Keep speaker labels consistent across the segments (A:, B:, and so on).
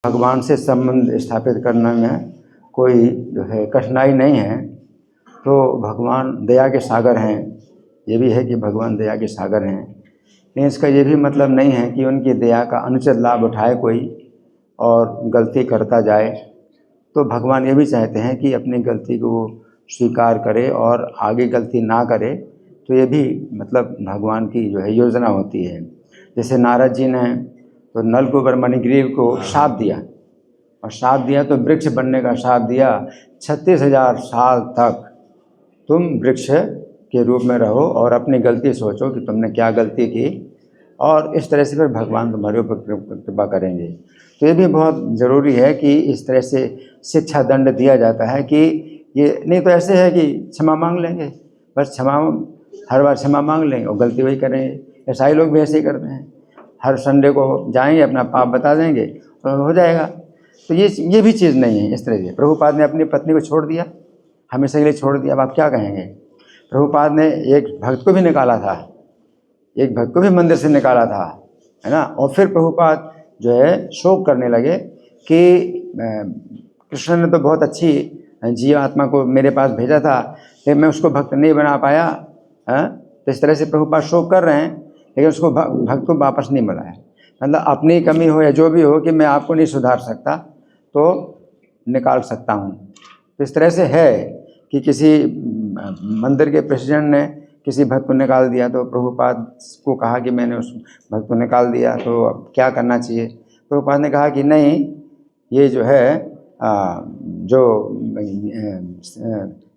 A: भगवान से संबंध स्थापित करने में कोई जो है कठिनाई नहीं है। तो भगवान दया के सागर हैं, ये भी है कि भगवान दया के सागर हैं, लेकिन इसका ये भी मतलब नहीं है कि उनकी दया का अनुचित लाभ उठाए कोई और गलती करता जाए। तो भगवान ये भी चाहते हैं कि अपनी गलती को स्वीकार करे और आगे गलती ना करे। तो ये भी मतलब भगवान की जो है योजना होती है। जैसे नारद जी ने तो नलकूबर मणिग्रीव को शाप दिया, और शाप दिया तो वृक्ष बनने का शाप दिया। 36,000 साल तक तुम वृक्ष के रूप में रहो और अपनी गलती सोचो कि तुमने क्या गलती की, और इस तरह से फिर भगवान तुम्हारे ऊपर कृपा करेंगे। तो ये भी बहुत ज़रूरी है कि इस तरह से शिक्षा दंड दिया जाता है कि ये नहीं तो ऐसे है कि क्षमा मांग लेंगे, बस क्षमा हर बार क्षमा मांग लेंगे और गलती वही करेंगे। ईसाई लोग भी ऐसे ही करते हैं, हर संडे को जाएंगे, अपना पाप बता देंगे और हो जाएगा। तो ये भी चीज़ नहीं है। इस तरह से प्रभुपाद ने अपनी पत्नी को छोड़ दिया, हमेशा के लिए छोड़ दिया। अब आप क्या कहेंगे? प्रभुपाद ने एक भक्त को भी निकाला था, एक भक्त को भी मंदिर से निकाला था, है ना। और फिर प्रभुपाद जो है शोक करने लगे कि कृष्ण ने तो बहुत अच्छी जीव आत्मा को मेरे पास भेजा था, लेकिन मैं उसको भक्त नहीं बना पाया। तो इस तरह से प्रभुपाद शोक कर रहे हैं, लेकिन उसको भक्त को वापस नहीं बुलाया। मतलब अपनी कमी हो या जो भी हो कि मैं आपको नहीं सुधार सकता तो निकाल सकता हूँ। तो इस तरह से है कि किसी मंदिर के प्रेसिडेंट ने किसी भक्त को निकाल दिया, तो प्रभुपाद को कहा कि मैंने उस भक्त को निकाल दिया, तो अब क्या करना चाहिए? प्रभुपाद ने कहा कि नहीं, ये जो है जो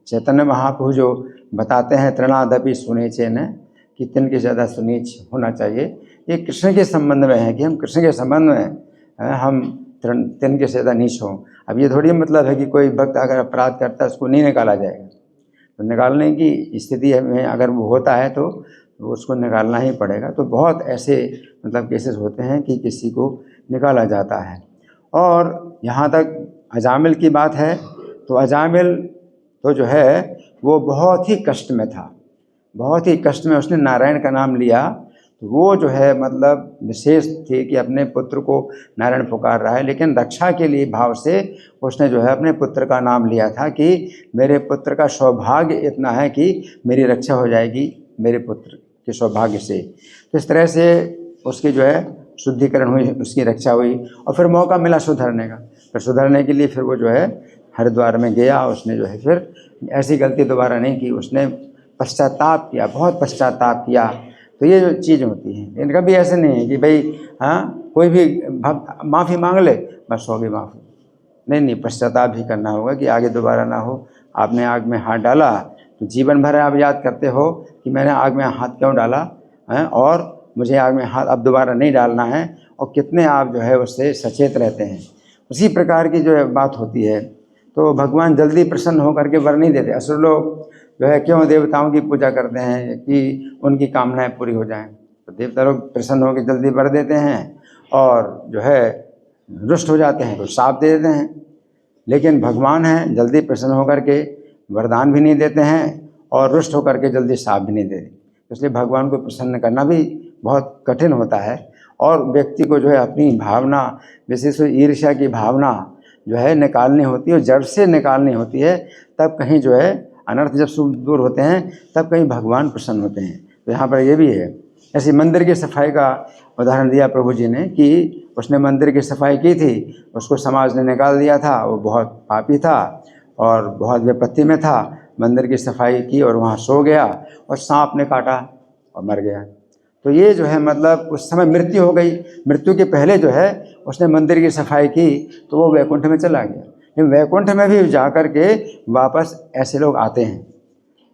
A: चैतन्य महाप्रभु जो बताते हैं तृणादपि सुनीचेन, कि तिन के ज़्यादा सुनीच होना चाहिए। ये कृष्ण के संबंध में है कि हम कृष्ण के संबंध में हम तिन के ज़्यादा नीच हों। अब ये थोड़ी मतलब है कि कोई भक्त अगर अपराध करता है उसको नहीं निकाला जाएगा। तो निकालने की स्थिति में अगर वो होता है तो उसको निकालना ही पड़ेगा। तो बहुत ऐसे मतलब केसेस होते हैं कि किसी को निकाला जाता है। और यहाँ तक अजामिल की बात है, तो अजामिल तो जो है वो बहुत ही कष्ट में था, बहुत ही कष्ट में उसने नारायण का नाम लिया। तो वो जो है मतलब विशेष थे कि अपने पुत्र को नारायण पुकार रहा है, लेकिन रक्षा के लिए भाव से उसने जो है अपने पुत्र का नाम लिया था कि मेरे पुत्र का सौभाग्य इतना है कि मेरी रक्षा हो जाएगी मेरे पुत्र के सौभाग्य से। तो इस तरह से उसकी जो है शुद्धिकरण हुई, उसकी रक्षा हुई, और फिर मौका मिला सुधरने का। फिर सुधरने के लिए फिर वो जो है हरिद्वार में गया, उसने जो है फिर ऐसी गलती दोबारा नहीं की, उसने पश्चाताप किया, बहुत पश्चाताप किया। तो ये जो चीज़ होती है, इनका भी ऐसे नहीं है कि भाई कोई भी भक्त माफ़ी मांग ले बस होगी माफ़ी। नहीं, पश्चाताप भी करना होगा कि आगे दोबारा ना हो। आपने आग में हाथ डाला तो जीवन भर आप याद करते हो कि मैंने आग में हाथ क्यों डाला, और मुझे आग में हाथ अब दोबारा नहीं डालना है, और कितने आप जो है उससे सचेत रहते हैं। उसी प्रकार की जो है बात होती है। तो भगवान जल्दी प्रसन्न होकर के वर नहीं देते। असुर लोग जो है क्यों देवताओं की पूजा करते हैं कि उनकी कामनाएं पूरी हो जाएं। तो देवता लोग प्रसन्न होकर जल्दी वर देते हैं, और जो है रुष्ट हो जाते हैं तो शाप दे देते हैं। लेकिन भगवान हैं, जल्दी प्रसन्न होकर के वरदान भी नहीं देते हैं और रुष्ट होकर के जल्दी शाप भी नहीं देते। इसलिए भगवान को प्रसन्न करना भी बहुत कठिन होता है। और व्यक्ति को जो है अपनी भावना, विशेष ईर्ष्या की भावना जो है निकालनी होती है, और जड़ से निकालनी होती है। तब कहीं जो है अनर्थ जब शुभ दूर होते हैं तब कहीं भगवान प्रसन्न होते हैं। तो यहाँ पर ये भी है। ऐसे मंदिर की सफाई का उदाहरण दिया प्रभु जी ने कि उसने मंदिर की सफाई की थी, उसको समाज ने निकाल दिया था, वो बहुत पापी था और बहुत विपत्ति में था। मंदिर की सफाई की और वहाँ सो गया और सांप ने काटा और मर गया। तो ये जो है मतलब उस समय मृत्यु हो गई। मृत्यु के पहले जो है उसने मंदिर की सफाई की तो वो वैकुंठ में चला गया। लेकिन वैकुंठ में भी जा कर के वापस ऐसे लोग आते हैं,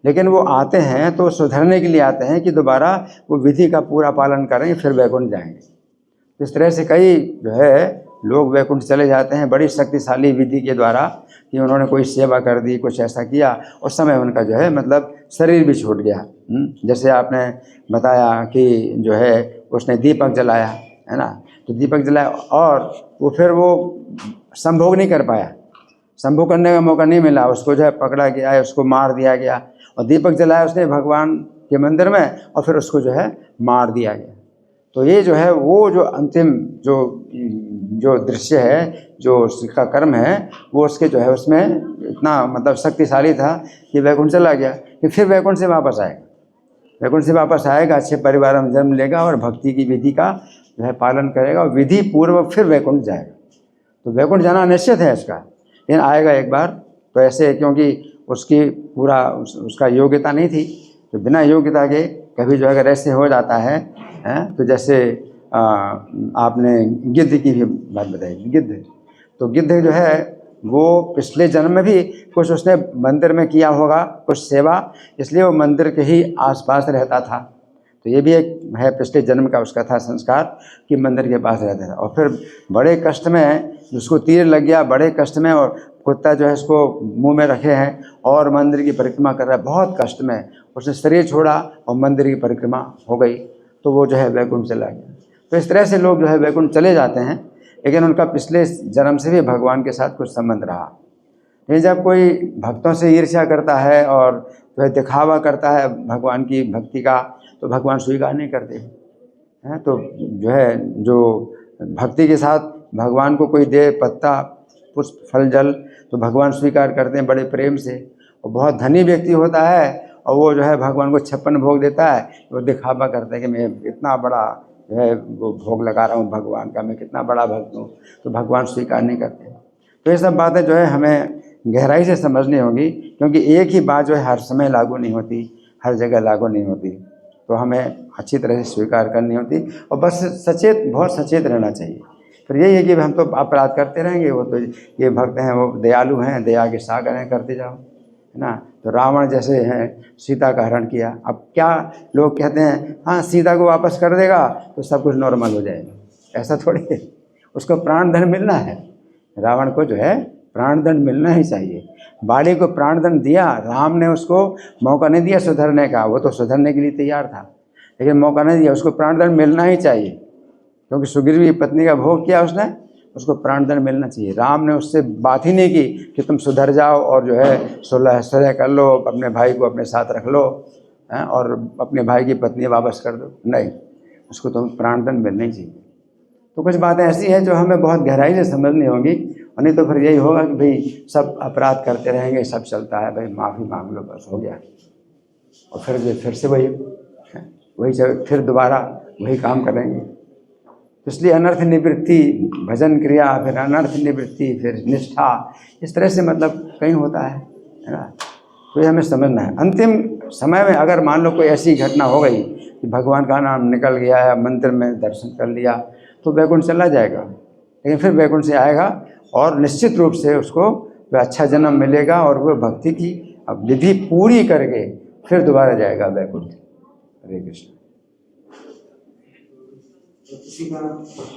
A: लेकिन वो आते हैं तो सुधरने के लिए आते हैं कि दोबारा वो विधि का पूरा पालन करेंगे फिर वैकुंठ जाएंगे। इस तरह से कई जो है लोग वैकुंठ चले जाते हैं बड़ी शक्तिशाली विधि के द्वारा, कि उन्होंने कोई सेवा कर दी, कुछ ऐसा किया, उस समय उनका जो है मतलब शरीर भी छूट गया। जैसे आपने बताया कि जो है उसने दीपक जलाया, है ना, तो दीपक जलाया और वो फिर वो संभोग नहीं कर पाया, संभोग करने का मौका नहीं मिला, उसको जो है पकड़ा गया, उसको मार दिया गया। और दीपक जलाया उसने भगवान के मंदिर में और फिर उसको जो है मार दिया गया। तो ये जो है वो जो अंतिम जो दृश्य है, जो उसका कर्म है, वो उसके जो है उसमें इतना मतलब शक्तिशाली था कि वैकुंठ चला गया, कि फिर वैकुंठ से वापस आएगा। वैकुंठ से वापस आएगा, अच्छे परिवार में जन्म लेगा और भक्ति की विधि का जो है पालन करेगा और विधि पूर्व फिर वैकुंठ जाएगा। तो वैकुंठ जाना निश्चित है इसका, लेकिन आएगा एक बार। तो ऐसे क्योंकि उसकी पूरा उसका योग्यता नहीं थी, तो बिना योग्यता के कभी जो अगर ऐसे हो जाता है, तो जैसे आपने गिद्ध की भी बात बताई, गिद्ध, तो गिद्ध जो है वो पिछले जन्म में भी कुछ उसने मंदिर में किया होगा, कुछ सेवा, इसलिए वो मंदिर के ही आसपास रहता था। तो ये भी एक है पिछले जन्म का उसका था संस्कार कि मंदिर के पास रहता था। और फिर बड़े कष्ट में उसको तीर लग गया, बड़े कष्ट में, और कुत्ता जो है इसको मुंह में रखे हैं और मंदिर की परिक्रमा कर रहा है, बहुत कष्ट में उसने शरीर छोड़ा और मंदिर की परिक्रमा हो गई, तो वो जो है वैकुंठ चला गया। तो इस तरह से लोग जो है वैकुंठ चले जाते हैं, लेकिन उनका पिछले जन्म से भी भगवान के साथ कुछ संबंध रहा। लेकिन जब कोई भक्तों से ईर्ष्या करता है और जो है दिखावा करता है भगवान की भक्ति का, तो भगवान स्वीकार नहीं करते हैं। तो जो है जो भक्ति के साथ भगवान को कोई दे पत्ता, पुष्प, फल, जल, तो भगवान स्वीकार करते हैं बड़े प्रेम से। और बहुत धनी व्यक्ति होता है और वो जो है भगवान को 56 भोग देता है, वो दिखावा करता है कि मैं इतना बड़ा जो है वो भोग लगा रहा हूँ भगवान का, मैं कितना बड़ा भक्त हूँ, तो भगवान स्वीकार नहीं करते। तो ये सब बातें जो है हमें गहराई से समझनी होगी, क्योंकि एक ही बात जो है हर समय लागू नहीं होती, हर जगह लागू नहीं होती। तो हमें अच्छी तरह से स्वीकार करनी होती और बस सचेत, बहुत सचेत रहना चाहिए। फिर यही है कि हम तो अपराध करते रहेंगे, वो तो ये भक्त हैं, वो दयालु हैं, दया के सागर हैं, करते जाओ, है ना। तो रावण जैसे हैं, सीता का हरण किया, अब क्या लोग कहते हैं, हाँ सीता को वापस कर देगा तो सब कुछ नॉर्मल हो जाएगा, ऐसा थोड़ी है। उसको प्राणदंड मिलना है, रावण को जो है प्राणदंड मिलना ही चाहिए। बाली को प्राणदंड दिया, राम ने उसको मौका नहीं दिया सुधरने का, वो तो सुधरने के लिए तैयार था, लेकिन मौका नहीं दिया। उसको प्राणदंड मिलना ही चाहिए, क्योंकि सुग्रीव पत्नी का भोग किया उसने, उसको प्राणदंड मिलना चाहिए। राम ने उससे बात ही नहीं की कि तुम सुधर जाओ और जो है सुलह कर लो, अपने भाई को अपने साथ रख लो, और अपने भाई की पत्नी वापस कर दो, नहीं, उसको तो प्राणदंड मिलना ही चाहिए। तो कुछ बातें ऐसी हैं जो हमें बहुत गहराई से समझनी होगी, और नहीं तो फिर यही होगा कि भाई सब अपराध करते रहेंगे, सब चलता है, भाई माफ़ी मांग लो बस हो गया, और फिर से वही फिर दोबारा वही काम करेंगे। इसलिए अनर्थ निवृत्ति, भजन क्रिया, फिर अनर्थ निवृत्ति, फिर निष्ठा, इस तरह से मतलब कहीं होता है ना। तो ये हमें समझना है। अंतिम समय में अगर मान लो कोई ऐसी घटना हो गई कि भगवान का नाम निकल गया है, मंदिर में दर्शन कर लिया, तो वैकुंठ चला जाएगा, लेकिन फिर वैकुंठ से आएगा और निश्चित रूप से उसको अच्छा जन्म मिलेगा और वह भक्ति की विधि पूरी करके फिर दोबारा जाएगा वैकुंठ। हरे कृष्ण।